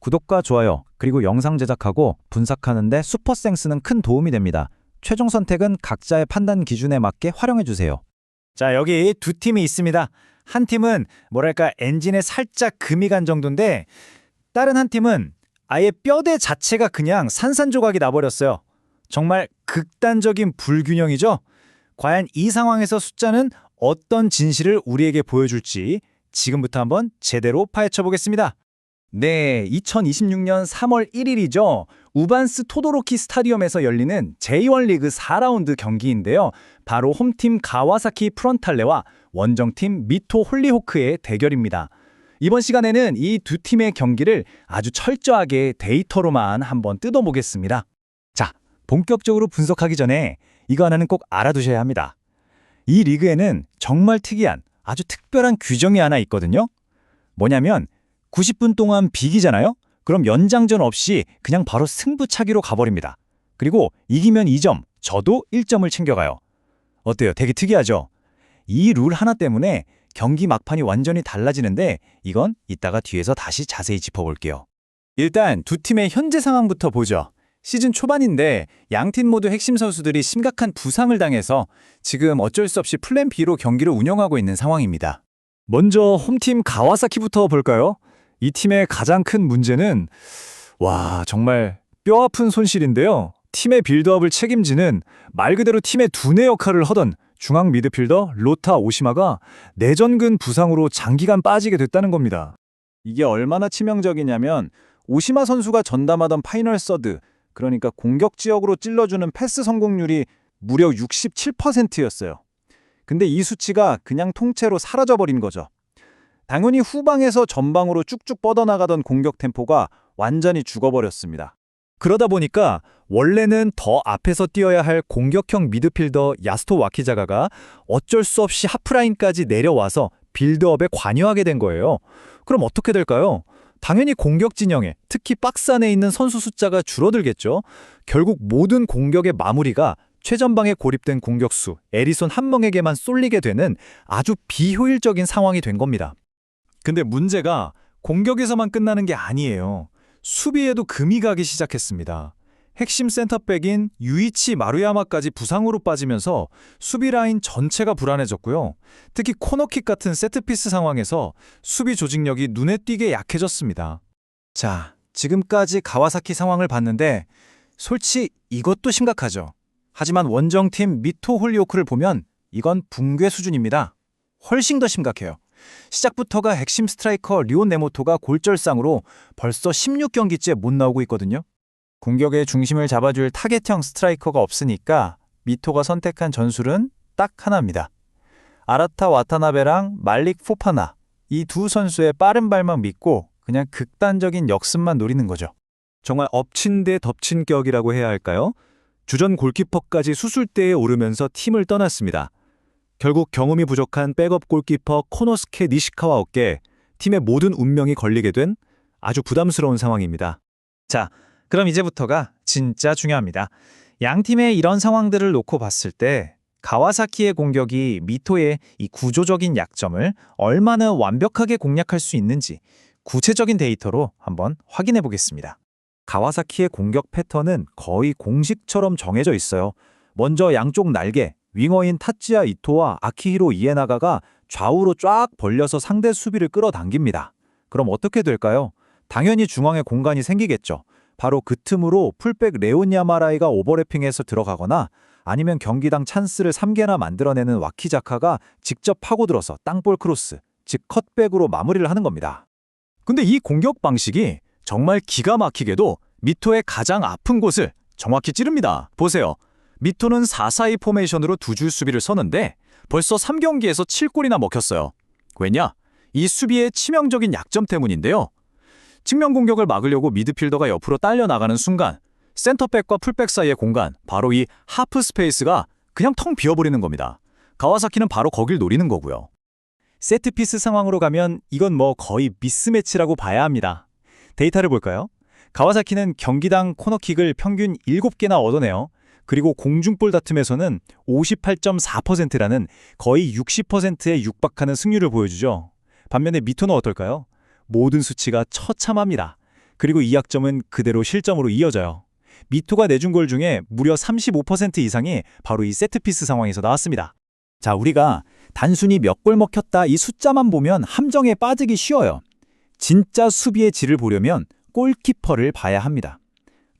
구독과 좋아요, 그리고 영상 제작하고 분석하는데 슈퍼센스는 큰 도움이 됩니다. 최종 선택은 각자의 판단 기준에 맞게 활용해주세요. 자, 여기 두 팀이 있습니다. 한 팀은 뭐랄까 엔진에 살짝 금이 간 정도인데 다른 한 팀은 아예 뼈대 자체가 그냥 산산조각이 나버렸어요. 정말 극단적인 불균형이죠? 과연 이 상황에서 숫자는 어떤 진실을 우리에게 보여줄지 지금부터 한번 제대로 파헤쳐 보겠습니다. 네, 2026년 3월 1일이죠. 우반스 토도로키 스타디움에서 열리는 J1 리그 4라운드 경기인데요. 바로 홈팀 가와사키 프론탈레와 원정팀 미토 홀리호크의 대결입니다. 이번 시간에는 이 두 팀의 경기를 아주 철저하게 데이터로만 한번 뜯어보겠습니다. 자, 본격적으로 분석하기 전에 이거 하나는 꼭 알아두셔야 합니다. 이 리그에는 정말 특이한 아주 특별한 규정이 하나 있거든요. 뭐냐면 90분 동안 비기잖아요? 그럼 연장전 없이 그냥 바로 승부차기로 가버립니다. 그리고 이기면 2점, 저도 1점을 챙겨가요. 어때요? 되게 특이하죠? 이 룰 하나 때문에 경기 막판이 완전히 달라지는데 이건 이따가 뒤에서 다시 자세히 짚어볼게요. 일단 두 팀의 현재 상황부터 보죠. 시즌 초반인데 양팀 모두 핵심 선수들이 심각한 부상을 당해서 지금 어쩔 수 없이 플랜 B로 경기를 운영하고 있는 상황입니다. 먼저 홈팀 가와사키부터 볼까요? 이 팀의 가장 큰 문제는 정말 뼈아픈 손실인데요. 팀의 빌드업을 책임지는 말 그대로 팀의 두뇌 역할을 하던 중앙 미드필더 로타 오시마가 내전근 부상으로 장기간 빠지게 됐다는 겁니다. 이게 얼마나 치명적이냐면 오시마 선수가 전담하던 파이널 서드, 그러니까 공격 지역으로 찔러주는 패스 성공률이 무려 67%였어요. 근데 이 수치가 그냥 통째로 사라져버린 거죠. 당연히 후방에서 전방으로 쭉쭉 뻗어나가던 공격 템포가 완전히 죽어버렸습니다. 그러다 보니까 원래는 더 앞에서 뛰어야 할 공격형 미드필더 야스토 와키자가가 어쩔 수 없이 하프라인까지 내려와서 빌드업에 관여하게 된 거예요. 그럼 어떻게 될까요? 당연히 공격 진영에, 특히 박스 안에 있는 선수 숫자가 줄어들겠죠. 결국 모든 공격의 마무리가 최전방에 고립된 공격수 에리손 한 명에게만 쏠리게 되는 아주 비효율적인 상황이 된 겁니다. 근데 문제가 공격에서만 끝나는 게 아니에요. 수비에도 금이 가기 시작했습니다. 핵심 센터백인 유이치 마루야마까지 부상으로 빠지면서 수비 라인 전체가 불안해졌고요. 특히 코너킥 같은 세트피스 상황에서 수비 조직력이 눈에 띄게 약해졌습니다. 자, 지금까지 가와사키 상황을 봤는데 솔직히 이것도 심각하죠. 하지만 원정팀 미토 홀리오크를 보면 이건 붕괴 수준입니다. 훨씬 더 심각해요. 시작부터가 핵심 스트라이커 리온 네모토가 골절상으로 벌써 16경기째 못 나오고 있거든요. 공격의 중심을 잡아줄 타겟형 스트라이커가 없으니까 미토가 선택한 전술은 딱 하나입니다. 아라타 와타나베랑 말릭 포파나, 이 두 선수의 빠른 발만 믿고 그냥 극단적인 역습만 노리는 거죠. 정말 엎친 데 덮친 격이라고 해야 할까요? 주전 골키퍼까지 수술대에 오르면서 팀을 떠났습니다. 결국 경험이 부족한 백업 골키퍼 코노스케 니시카와 어깨에 팀의 모든 운명이 걸리게 된 아주 부담스러운 상황입니다. 자, 그럼 이제부터가 진짜 중요합니다. 양 팀의 이런 상황들을 놓고 봤을 때 가와사키의 공격이 미토의 이 구조적인 약점을 얼마나 완벽하게 공략할 수 있는지 구체적인 데이터로 한번 확인해 보겠습니다. 가와사키의 공격 패턴은 거의 공식처럼 정해져 있어요. 먼저 양쪽 날개, 윙어인 타츠야 이토와 아키히로 이에나가가 좌우로 쫙 벌려서 상대 수비를 끌어당깁니다. 그럼 어떻게 될까요? 당연히 중앙에 공간이 생기겠죠. 바로 그 틈으로 풀백 레온 야마라이가 오버래핑해서 들어가거나 아니면 경기당 찬스를 3개나 만들어내는 와키자카가 직접 파고들어서 땅볼 크로스, 즉 컷백으로 마무리를 하는 겁니다. 근데 이 공격 방식이 정말 기가 막히게도 미토의 가장 아픈 곳을 정확히 찌릅니다. 보세요. 미토는 4-4-2 포메이션으로 두 줄 수비를 서는데 벌써 3경기에서 7골이나 먹혔어요. 왜냐? 이 수비의 치명적인 약점 때문인데요. 측면 공격을 막으려고 미드필더가 옆으로 딸려 나가는 순간 센터백과 풀백 사이의 공간, 바로 이 하프 스페이스가 그냥 텅 비어버리는 겁니다. 가와사키는 바로 거길 노리는 거고요. 세트피스 상황으로 가면 이건 거의 미스매치라고 봐야 합니다. 데이터를 볼까요? 가와사키는 경기당 코너킥을 평균 7개나 얻어내요. 그리고 공중볼 다툼에서는 58.4%라는 거의 60%에 육박하는 승률을 보여주죠. 반면에 미토는 어떨까요? 모든 수치가 처참합니다. 그리고 이 약점은 그대로 실점으로 이어져요. 미토가 내준 골 중에 무려 35% 이상이 바로 이 세트피스 상황에서 나왔습니다. 자, 우리가 단순히 몇 골 먹혔다 이 숫자만 보면 함정에 빠지기 쉬워요. 진짜 수비의 질을 보려면 골키퍼를 봐야 합니다.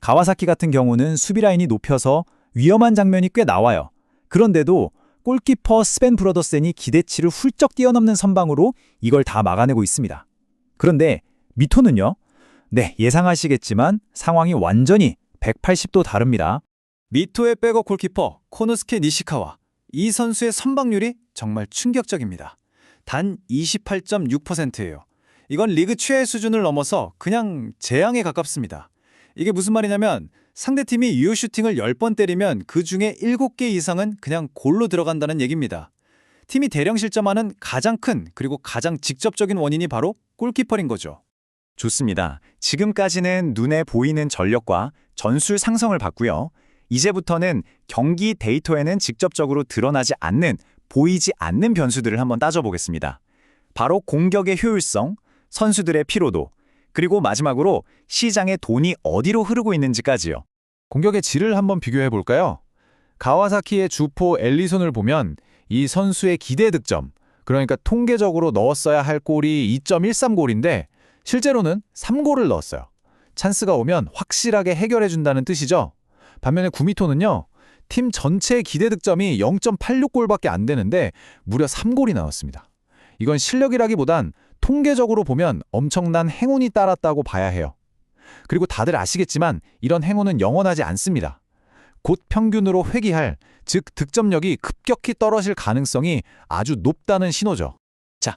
가와사키 같은 경우는 수비 라인이 높여서 위험한 장면이 꽤 나와요. 그런데도 골키퍼 스벤 브로더센이 기대치를 훌쩍 뛰어넘는 선방으로 이걸 다 막아내고 있습니다. 그런데 미토는요? 네, 예상하시겠지만 상황이 완전히 180도 다릅니다. 미토의 백업 골키퍼 코노스케 니시카와 이 선수의 선방률이 정말 충격적입니다. 단 28.6%예요. 이건 리그 최애 수준을 넘어서 그냥 재앙에 가깝습니다. 이게 무슨 말이냐면 상대팀이 유효 슈팅을 10번 때리면 그 중에 7개 이상은 그냥 골로 들어간다는 얘기입니다. 팀이 대량 실점하는 가장 큰 그리고 가장 직접적인 원인이 바로 골키퍼인 거죠. 좋습니다. 지금까지는 눈에 보이는 전력과 전술 상성을 봤고요. 이제부터는 경기 데이터에는 직접적으로 드러나지 않는, 보이지 않는 변수들을 한번 따져보겠습니다. 바로 공격의 효율성, 선수들의 피로도, 그리고 마지막으로 시장의 돈이 어디로 흐르고 있는지까지요. 공격의 질을 한번 비교해 볼까요? 가와사키의 주포 엘리손을 보면 이 선수의 기대 득점, 그러니까 통계적으로 넣었어야 할 골이 2.13골인데 실제로는 3골을 넣었어요. 찬스가 오면 확실하게 해결해 준다는 뜻이죠. 반면에 구미토는요, 팀 전체의 기대 득점이 0.86골밖에 안 되는데 무려 3골이 나왔습니다. 이건 실력이라기보단 통계적으로 보면 엄청난 행운이 따랐다고 봐야 해요. 그리고 다들 아시겠지만 이런 행운은 영원하지 않습니다. 곧 평균으로 회귀할, 즉 득점력이 급격히 떨어질 가능성이 아주 높다는 신호죠. 자,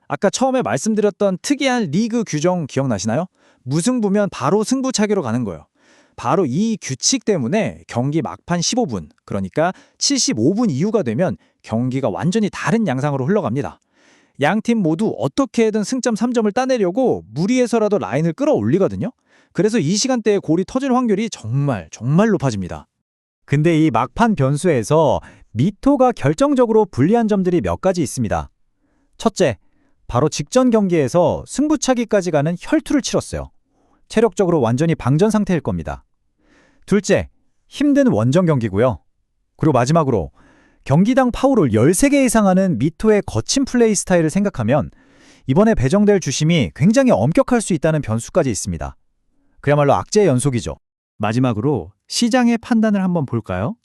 아까 처음에 말씀드렸던 특이한 리그 규정 기억나시나요? 무승부면 바로 승부차기로 가는 거예요. 바로 이 규칙 때문에 경기 막판 15분, 그러니까 75분 이후가 되면 경기가 완전히 다른 양상으로 흘러갑니다. 양팀 모두 어떻게든 승점 3점을 따내려고 무리해서라도 라인을 끌어올리거든요. 그래서 이 시간대에 골이 터질 확률이 정말 높아집니다. 근데 이 막판 변수에서 미토가 결정적으로 불리한 점들이 몇 가지 있습니다. 첫째, 바로 직전 경기에서 승부차기까지 가는 혈투를 치렀어요. 체력적으로 완전히 방전 상태일 겁니다. 둘째, 힘든 원정 경기고요. 그리고 마지막으로 경기당 파울을 13개 이상 하는 미토의 거친 플레이 스타일을 생각하면 이번에 배정될 주심이 굉장히 엄격할 수 있다는 변수까지 있습니다. 그야말로 악재의 연속이죠. 마지막으로 시장의 판단을 한번 볼까요?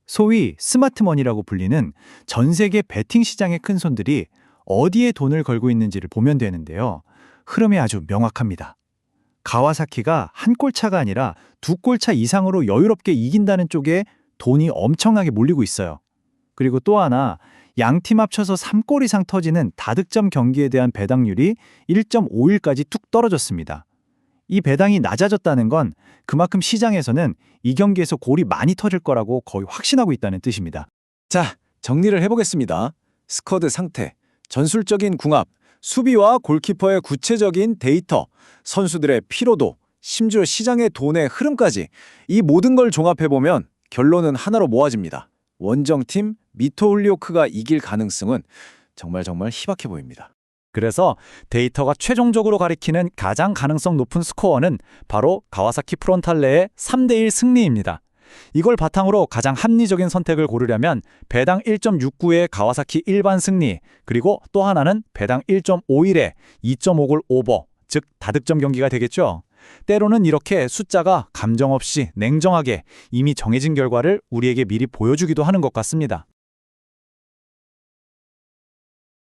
소위 스마트머니라고 불리는 전 세계 베팅 시장의 큰손들이 어디에 돈을 걸고 있는지를 보면 되는데요. 흐름이 아주 명확합니다. 가와사키가 한 골차가 아니라 2골차 이상으로 여유롭게 이긴다는 쪽에 돈이 엄청나게 몰리고 있어요. 그리고 또 하나, 양팀 합쳐서 3골 이상 터지는 다득점 경기에 대한 배당률이 1.51까지 뚝 떨어졌습니다. 이 배당이 낮아졌다는 건 그만큼 시장에서는 이 경기에서 골이 많이 터질 거라고 거의 확신하고 있다는 뜻입니다. 자, 정리를 해보겠습니다. 스쿼드 상태, 전술적인 궁합, 수비와 골키퍼의 구체적인 데이터, 선수들의 피로도, 심지어 시장의 돈의 흐름까지 이 모든 걸 종합해보면 결론은 하나로 모아집니다. 원정팀 미토 홀리오크가 이길 가능성은 정말 희박해 보입니다. 그래서 데이터가 최종적으로 가리키는 가장 가능성 높은 스코어는 바로 가와사키 프론탈레의 3대1 승리입니다. 이걸 바탕으로 가장 합리적인 선택을 고르려면 배당 1.69의 가와사키 일반 승리, 그리고 또 하나는 배당 1.51의 2.5골 오버, 즉 다득점 경기가 되겠죠. 때로는 이렇게 숫자가 감정 없이 냉정하게 이미 정해진 결과를 우리에게 미리 보여주기도 하는 것 같습니다.